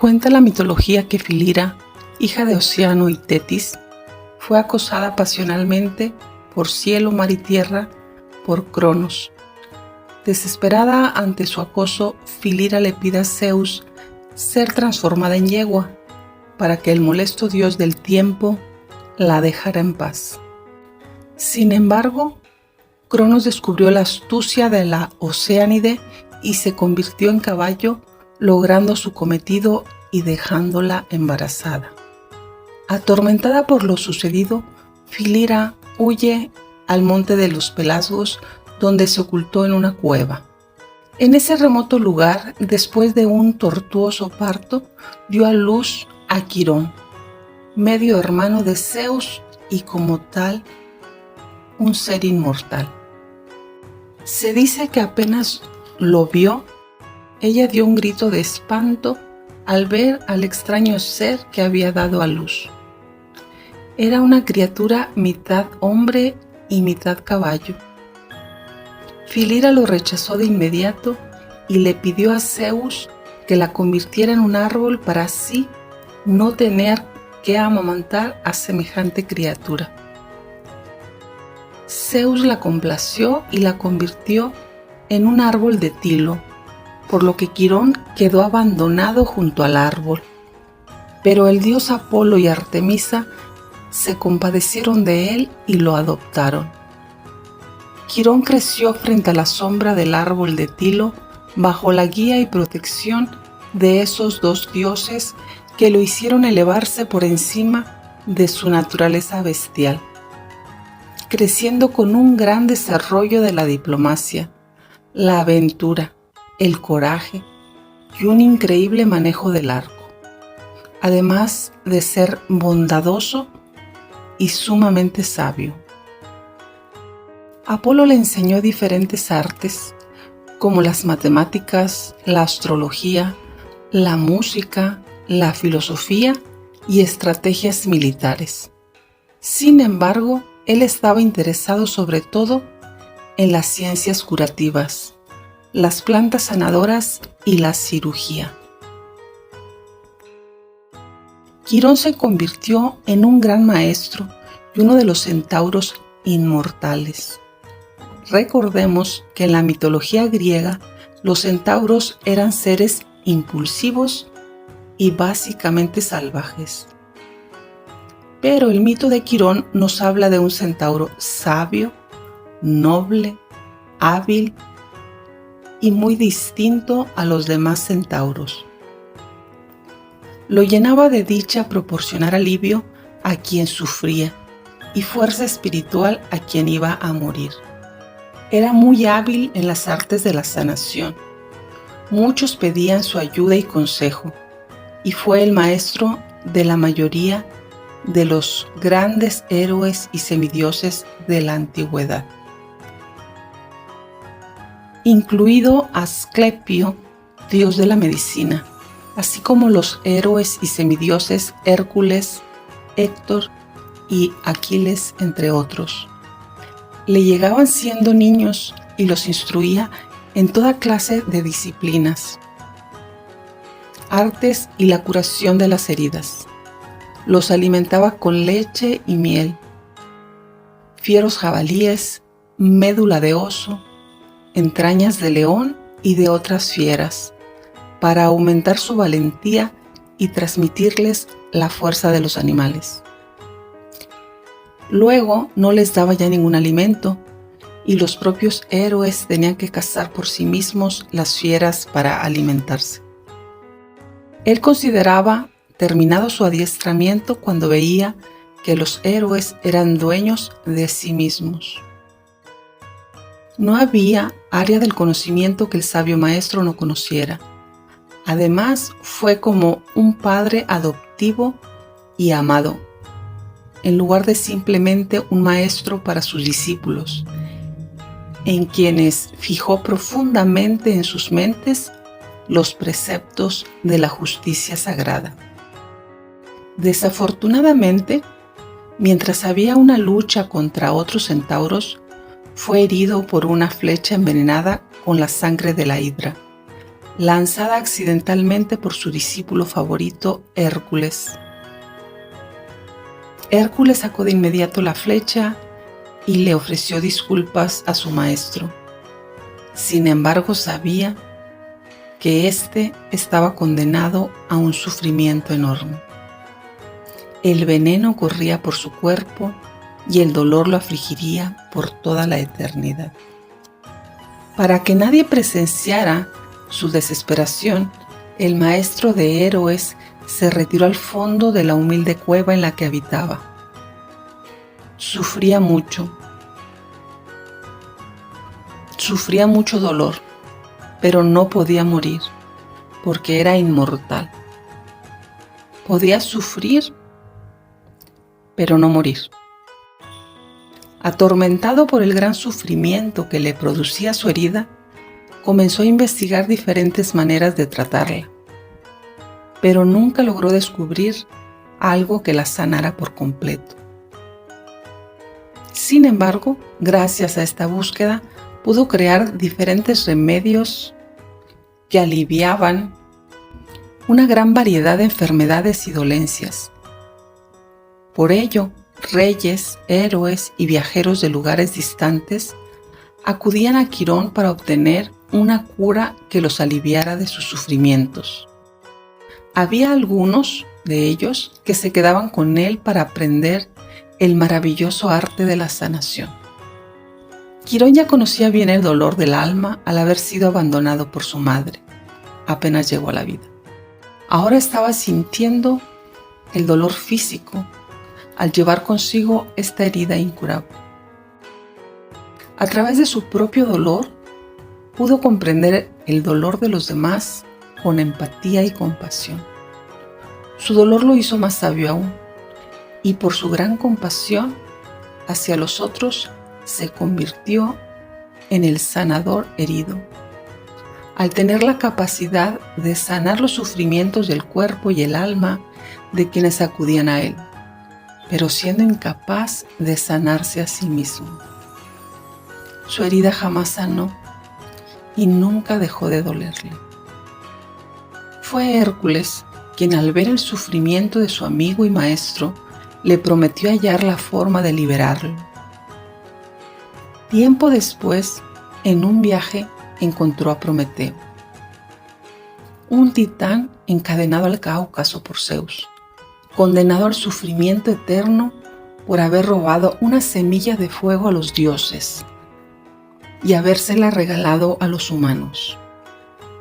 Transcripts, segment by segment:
Cuenta la mitología que Filira, hija de Océano y Tetis, fue acosada pasionalmente por cielo, mar y tierra por Cronos. Desesperada ante su acoso, Filira le pide a Zeus ser transformada en yegua para que el molesto dios del tiempo la dejara en paz. Sin embargo, Cronos descubrió la astucia de la Oceánide y se convirtió en caballo, logrando su cometido y dejándola embarazada. Atormentada por lo sucedido, Filira huye al monte de los Pelasgos, donde se ocultó en una cueva. En ese remoto lugar, después de un tortuoso parto, dio a luz a Quirón, medio hermano de Zeus y como tal, un ser inmortal. Se dice que apenas lo vio, ella dio un grito de espanto al ver al extraño ser que había dado a luz. Era una criatura mitad hombre y mitad caballo. Filira lo rechazó de inmediato y le pidió a Zeus que la convirtiera en un árbol para así no tener que amamantar a semejante criatura. Zeus la complació y la convirtió en un árbol de tilo, por lo que Quirón quedó abandonado junto al árbol. Pero el dios Apolo y Artemisa se compadecieron de él y lo adoptaron. Quirón creció frente a la sombra del árbol de tilo bajo la guía y protección de esos dos dioses que lo hicieron elevarse por encima de su naturaleza bestial, creciendo con un gran desarrollo de la diplomacia, la aventura, el coraje y un increíble manejo del arco, además de ser bondadoso y sumamente sabio. Apolo le enseñó diferentes artes, como las matemáticas, la astrología, la música, la filosofía y estrategias militares. Sin embargo, él estaba interesado sobre todo en las ciencias curativas, las plantas sanadoras y la cirugía. Quirón se convirtió en un gran maestro y uno de los centauros inmortales. Recordemos que en la mitología griega los centauros eran seres impulsivos y básicamente salvajes. Pero el mito de Quirón nos habla de un centauro sabio, noble, hábil y muy distinto a los demás centauros. Lo llenaba de dicha proporcionar alivio a quien sufría y fuerza espiritual a quien iba a morir. Era muy hábil en las artes de la sanación. Muchos pedían su ayuda y consejo, y fue el maestro de la mayoría de los grandes héroes y semidioses de la antigüedad, incluido Asclepio, dios de la medicina, así como los héroes y semidioses Hércules, Héctor y Aquiles, entre otros. Le llegaban siendo niños y los instruía en toda clase de disciplinas, artes y la curación de las heridas. Los alimentaba con leche y miel, fieros jabalíes, médula de oso, entrañas de león y de otras fieras, para aumentar su valentía y transmitirles la fuerza de los animales. Luego no les daba ya ningún alimento y los propios héroes tenían que cazar por sí mismos las fieras para alimentarse. Él consideraba terminado su adiestramiento cuando veía que los héroes eran dueños de sí mismos. No había área del conocimiento que el sabio maestro no conociera. Además, fue como un padre adoptivo y amado, en lugar de simplemente un maestro para sus discípulos, en quienes fijó profundamente en sus mentes los preceptos de la justicia sagrada. Desafortunadamente, mientras había una lucha contra otros centauros, fue herido por una flecha envenenada con la sangre de la hidra, lanzada accidentalmente por su discípulo favorito, Hércules. Hércules sacó de inmediato la flecha y le ofreció disculpas a su maestro. Sin embargo, sabía que éste estaba condenado a un sufrimiento enorme. El veneno corría por su cuerpo y el dolor lo afligiría por toda la eternidad. Para que nadie presenciara su desesperación, el maestro de héroes se retiró al fondo de la humilde cueva en la que habitaba. Sufría mucho dolor, pero no podía morir, porque era inmortal. Podía sufrir, pero no morir. Atormentado por el gran sufrimiento que le producía su herida, comenzó a investigar diferentes maneras de tratarla, pero nunca logró descubrir algo que la sanara por completo. Sin embargo, gracias a esta búsqueda, pudo crear diferentes remedios que aliviaban una gran variedad de enfermedades y dolencias. Por ello, reyes, héroes y viajeros de lugares distantes acudían a Quirón para obtener una cura que los aliviara de sus sufrimientos. Había algunos de ellos que se quedaban con él para aprender el maravilloso arte de la sanación. Quirón ya conocía bien el dolor del alma al haber sido abandonado por su madre, apenas llegó a la vida. Ahora estaba sintiendo el dolor físico al llevar consigo esta herida incurable. A través de su propio dolor, pudo comprender el dolor de los demás con empatía y compasión. Su dolor lo hizo más sabio aún, y por su gran compasión hacia los otros, se convirtió en el sanador herido. Al tener la capacidad de sanar los sufrimientos del cuerpo y el alma de quienes acudían a él, pero siendo incapaz de sanarse a sí mismo. Su herida jamás sanó y nunca dejó de dolerle. Fue Hércules quien, al ver el sufrimiento de su amigo y maestro, le prometió hallar la forma de liberarlo. Tiempo después, en un viaje, encontró a Prometeo, un titán encadenado al Cáucaso por Zeus, condenado al sufrimiento eterno por haber robado una semilla de fuego a los dioses y habérsela regalado a los humanos,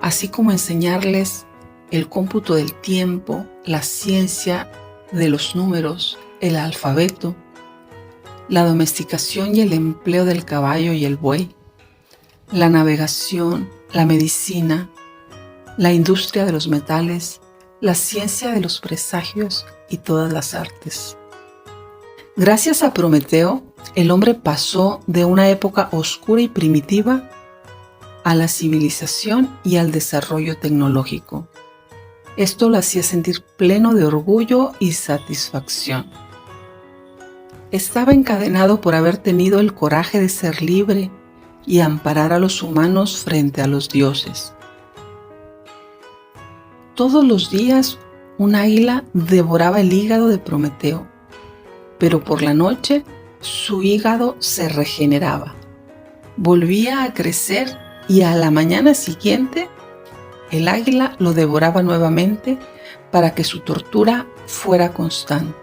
así como enseñarles el cómputo del tiempo, la ciencia de los números, el alfabeto, la domesticación y el empleo del caballo y el buey, la navegación, la medicina, la industria de los metales, la ciencia de los presagios y todas las artes. Gracias a Prometeo, el hombre pasó de una época oscura y primitiva a la civilización y al desarrollo tecnológico. Esto lo hacía sentir pleno de orgullo y satisfacción. Estaba encadenado por haber tenido el coraje de ser libre y amparar a los humanos frente a los dioses. Todos los días un águila devoraba el hígado de Prometeo, pero por la noche su hígado se regeneraba, volvía a crecer y a la mañana siguiente el águila lo devoraba nuevamente para que su tortura fuera constante.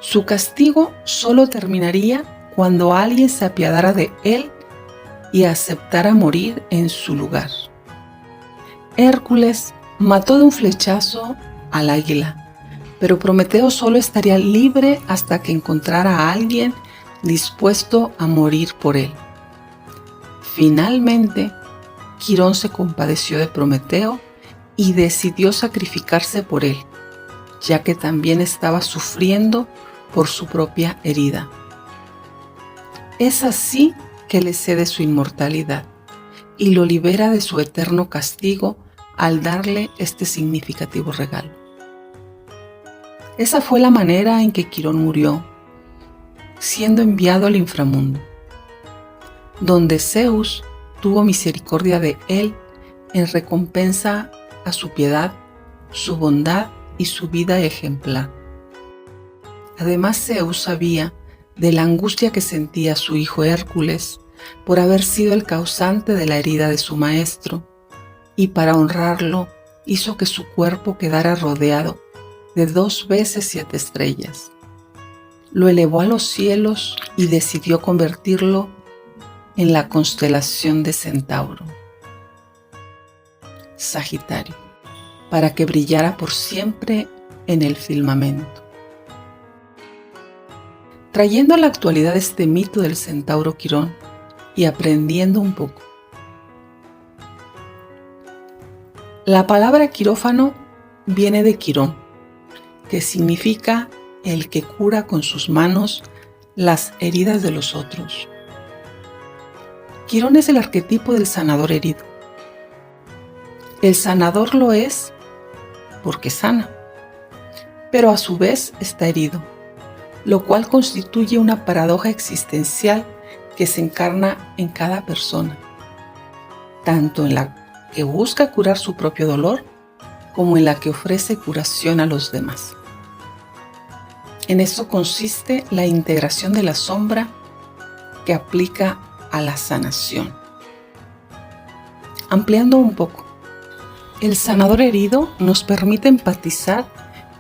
Su castigo solo terminaría cuando alguien se apiadara de él y aceptara morir en su lugar. Hércules mató de un flechazo al águila, pero Prometeo solo estaría libre hasta que encontrara a alguien dispuesto a morir por él. Finalmente, Quirón se compadeció de Prometeo y decidió sacrificarse por él, ya que también estaba sufriendo por su propia herida. Es así que le cede su inmortalidad y lo libera de su eterno castigo al darle este significativo regalo. Esa fue la manera en que Quirón murió, siendo enviado al inframundo, donde Zeus tuvo misericordia de él en recompensa a su piedad, su bondad y su vida ejemplar. Además, Zeus sabía de la angustia que sentía su hijo Hércules por haber sido el causante de la herida de su maestro, y para honrarlo hizo que su cuerpo quedara rodeado de 2 veces 7 estrellas. Lo elevó a los cielos y decidió convertirlo en la constelación de Centauro, Sagitario, para que brillara por siempre en el firmamento. Trayendo a la actualidad este mito del centauro Quirón y aprendiendo un poco. La palabra quirófano viene de Quirón, que significa el que cura con sus manos las heridas de los otros. Quirón es el arquetipo del sanador herido. El sanador lo es porque sana, pero a su vez está herido, lo cual constituye una paradoja existencial que se encarna en cada persona, tanto en la que busca curar su propio dolor como en la que ofrece curación a los demás. En esto consiste la integración de la sombra que aplica a la sanación. Ampliando un poco, el sanador herido nos permite empatizar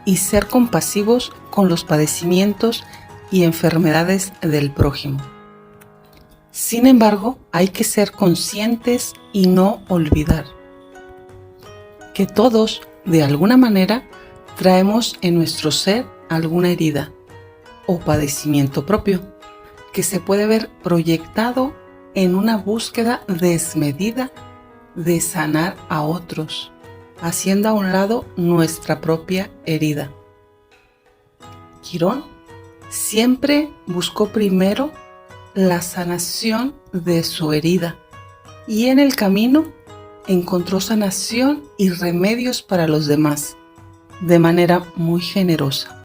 y ser compasivos con los padecimientos y enfermedades del prójimo. Sin embargo, hay que ser conscientes y no olvidar que todos, de alguna manera, traemos en nuestro ser alguna herida o padecimiento propio que se puede ver proyectado en una búsqueda desmedida de sanar a otros, haciendo a un lado nuestra propia herida. Quirón siempre buscó primero la sanación de su herida y en el camino encontró sanación y remedios para los demás de manera muy generosa.